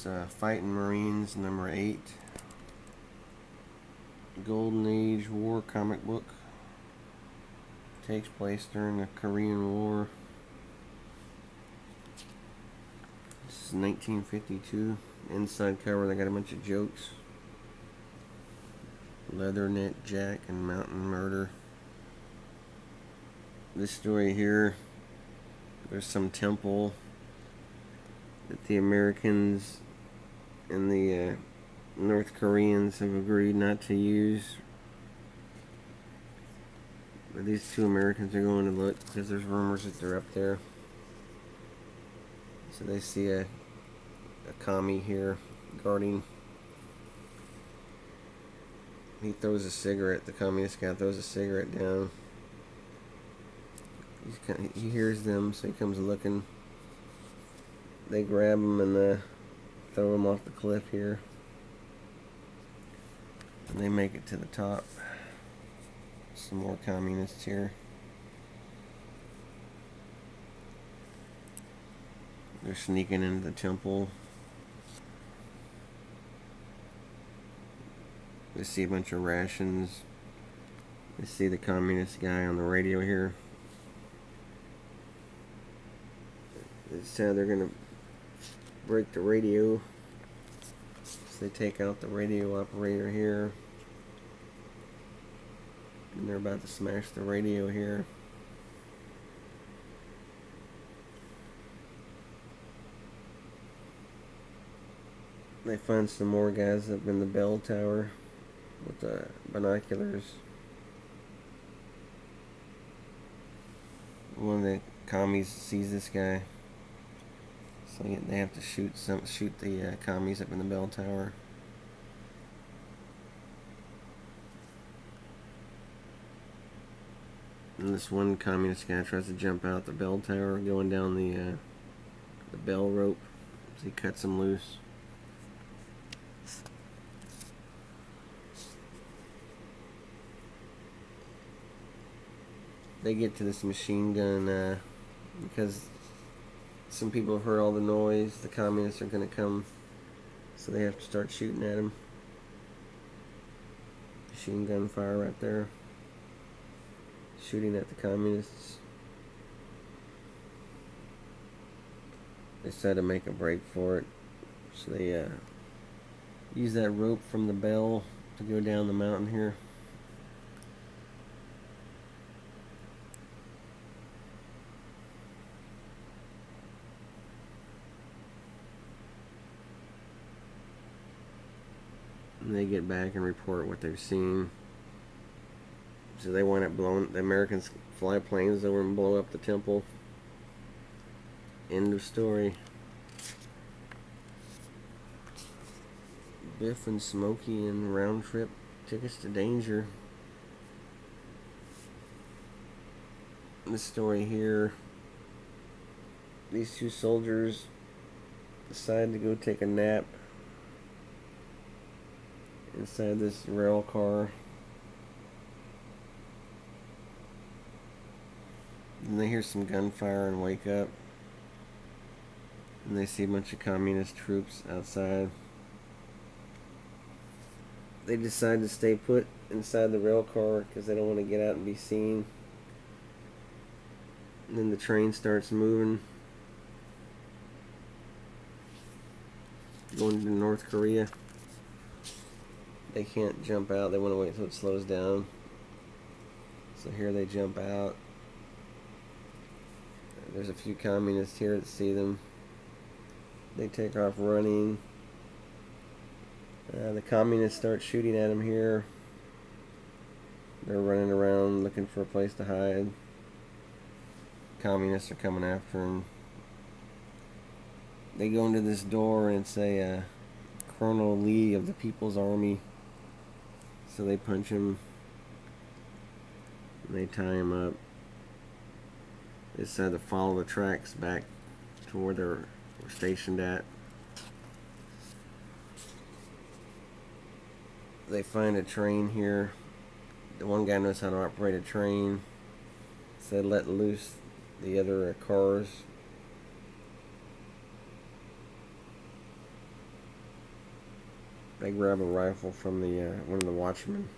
Fightin Marines #8. Golden Age War comic book. Takes place during the Korean War. This is 1952. Inside cover, they got a bunch of jokes. Leatherneck Jack and Mountain Murder. This story here, there's some temple that the Americans and the North Koreans have agreed not to use. But these two Americans are going to look because there's rumors that they're up there. So they see a commie here guarding. He throws a cigarette. The communist guy throws a cigarette down. He hears them, so he comes looking. They grab him and throw him off the cliff here. And they make it to the top. Some more communists here. They're sneaking into the temple. They see a bunch of rations. They see the communist guy on the radio here. They decide they're gonna break the radio. So they take out the radio operator here. And they're about to smash the radio here. They find some more guys up in the bell tower with the binoculars. One of the commies sees this guy, so they have to shoot the commies up in the bell tower. And this one communist guy tries to jump out the bell tower, going down the bell rope, so he cuts him loose. They get to this machine gun because some people have heard all the noise. The communists are going to come, so they have to start shooting at him. Machine gun fire right there. Shooting at the communists. They decide to make a break for it, so they use that rope from the bell to go down the mountain here. And they get back and report what they've seen. So they wind up blowing, the Americans fly planes over and blow up the temple. End of story. Biff and Smokey and Round Trip, Tickets to Danger. This story here, these two soldiers decide to go take a nap inside this rail car. And they hear some gunfire and wake up. And they see a bunch of communist troops outside. They decide to stay put inside the rail car because they don't want to get out and be seen. And then the train starts moving, going to North Korea. They can't jump out. They want to wait until it slows down. So here they jump out. There's a few communists here that see them. They take off running. The communists start shooting at them here. They're running around looking for a place to hide. Communists are coming after them. They go into this door and say, Colonel Lee of the People's Army. So they punch him. And they tie him up. They decide to follow the tracks back to where they were stationed at. They find a train here. The one guy knows how to operate a train. So they let loose the other cars. They grab a rifle from the one of the watchmen,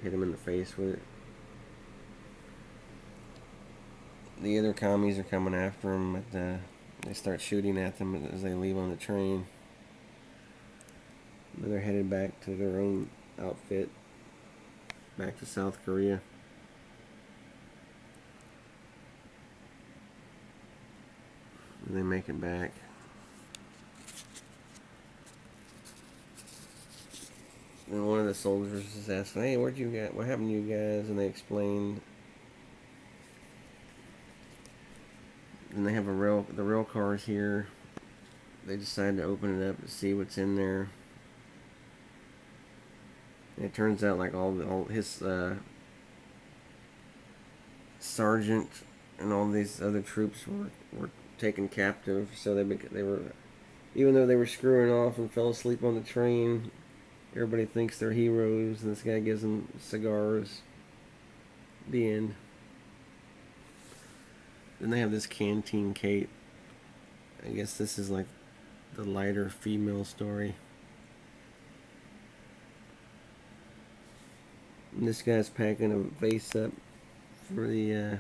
hit him in the face with it. The other commies are coming after him, but they start shooting at them as they leave on the train. And they're headed back to their own outfit, back to South Korea. And they make it back. And one of the soldiers is asking, "Hey, what happened to you guys?" And they explained. And they have the rail cars here. They decide to open it up to see what's in there. And it turns out like all his sergeant and all these other troops were taken captive. So they were, even though they were screwing off and fell asleep on the train, everybody thinks they're heroes. And this guy gives them cigars. The end. Then they have this Canteen Kate. I guess this is like the lighter female story. And this guy's packing a vase up for the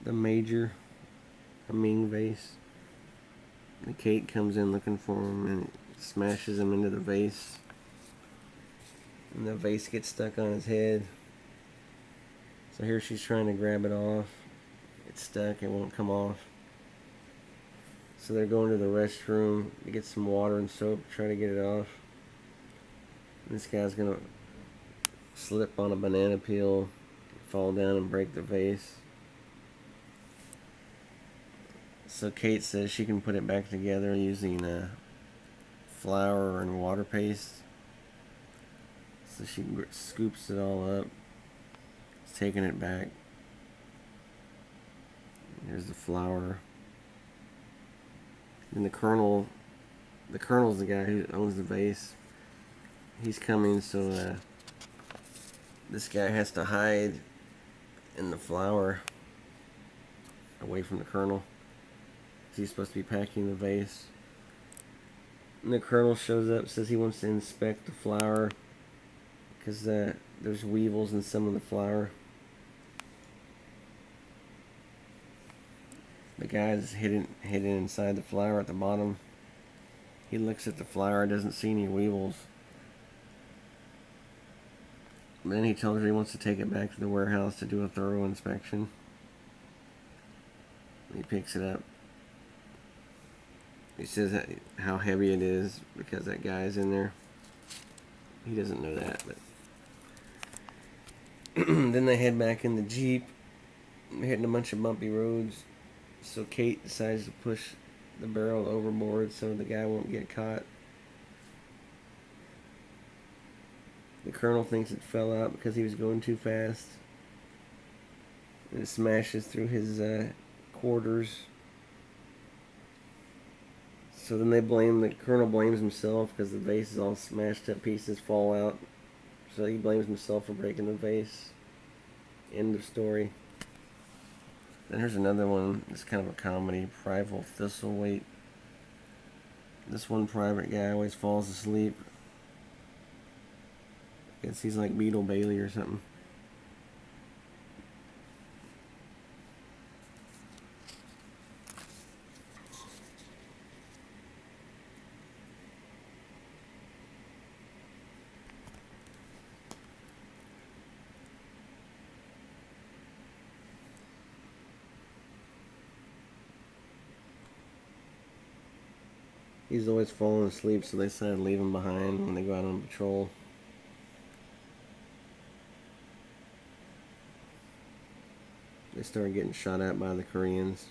major, a Ming vase. And Kate comes in looking for him and smashes him into the vase. And the vase gets stuck on his head. So here she's trying to grab it off. It's stuck, it won't come off. So they're going to the restroom to get some water and soap, try to get it off. And this guy's gonna slip on a banana peel, fall down and break the vase. So Kate says she can put it back together using flour and water paste. So she scoops it all up. Taking it back. Here's the flour. And the colonel's the guy who owns the vase. He's coming, so this guy has to hide in the flour away from the colonel. He's supposed to be packing the vase. And the colonel shows up, says he wants to inspect the flour because there's weevils in some of the flour. The guy's hidden inside the flour at the bottom. He looks at the flour, doesn't see any weevils. But then he tells her he wants to take it back to the warehouse to do a thorough inspection. He picks it up. He says how heavy it is because that guy's in there. He doesn't know that, but then they head back in the Jeep. They're hitting a bunch of bumpy roads. So Kate decides to push the barrel overboard so the guy won't get caught. The colonel thinks it fell out because he was going too fast. And it smashes through his quarters. So then the colonel blames himself because the vase is all smashed up, pieces fall out. So he blames himself for breaking the vase. End of story. Then here's another one. It's kind of a comedy. Private Thistlethwaite. This one private guy always falls asleep. I guess he's like Beetle Bailey or something. He's always falling asleep, so they decided to leave him behind when they go out on patrol. They started getting shot at by the Koreans.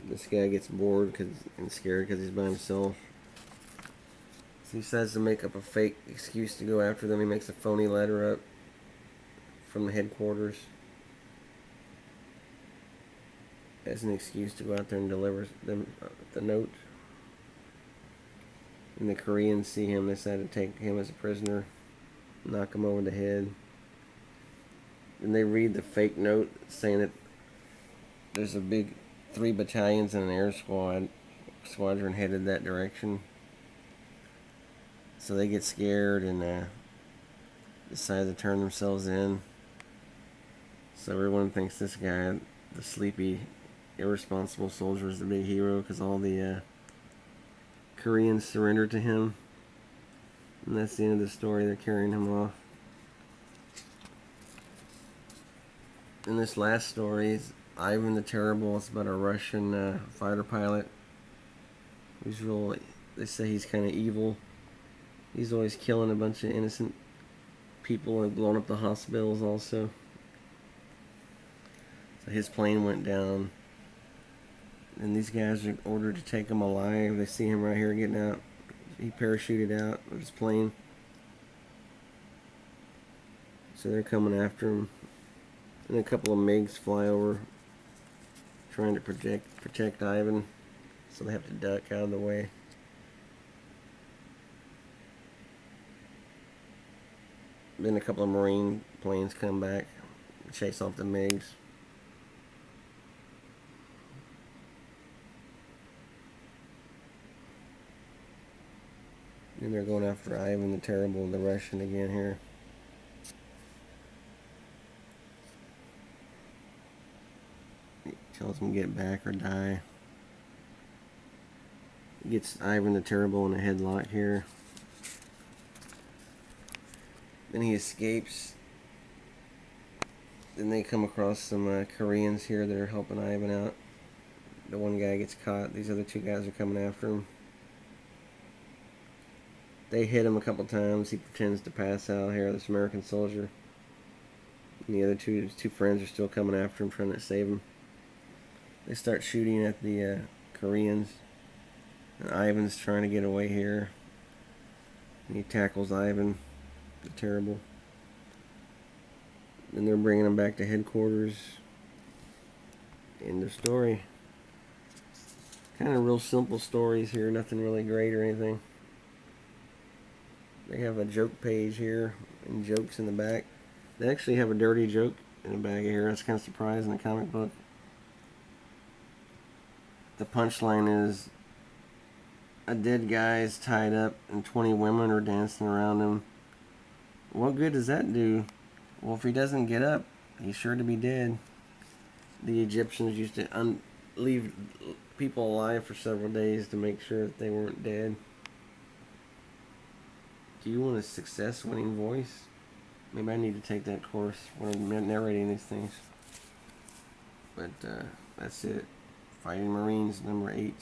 This guy gets bored and scared because he's by himself. So he decides to make up a fake excuse to go after them. He makes a phony letter up from the headquarters as an excuse to go out there and deliver them the note. And the Koreans see him, they decide to take him as a prisoner, knock him over the head. and they read the fake note saying that there's a big 3 battalions and an air squadron headed that direction. So they get scared and decide to turn themselves in. So everyone thinks this guy, the sleepy, irresponsible soldier, is the big hero because all the Koreans surrendered to him. And that's the end of the story. They're carrying him off. And this last story is Ivan the Terrible. It's about a Russian fighter pilot. He's real. They say he's kind of evil. He's always killing a bunch of innocent people and blowing up the hospitals also. So his plane went down. And these guys are ordered to take him alive. They see him right here getting out. He parachuted out of his plane. So they're coming after him. And a couple of MiGs fly over trying to protect Ivan. So they have to duck out of the way. Then a couple of Marine planes come back, chase off the MiGs. And they're going after Ivan the Terrible, the Russian again here. He tells him to get back or die. He gets Ivan the Terrible in a headlock here. Then he escapes. Then they come across some Koreans here that are helping Ivan out. The one guy gets caught. These other 2 guys are coming after him. They hit him a couple times. He pretends to pass out here, this American soldier. And the other his two friends are still coming after him, trying to save him. They start shooting at the Koreans. And Ivan's trying to get away here. And he tackles Ivan the Terrible. Then they're bringing him back to headquarters. End of story. Kind of real simple stories here, nothing really great or anything. They have a joke page here and jokes in the back. They actually have a dirty joke in the back here. That's kind of surprising in a comic book. The punchline is, a dead guy is tied up and 20 women are dancing around him. What good does that do? Well, if he doesn't get up, he's sure to be dead. The Egyptians used to leave people alive for several days to make sure that they weren't dead. Do you want a success-winning voice? Maybe I need to take that course when I'm narrating these things. But that's it. Fighting Marines, number 8.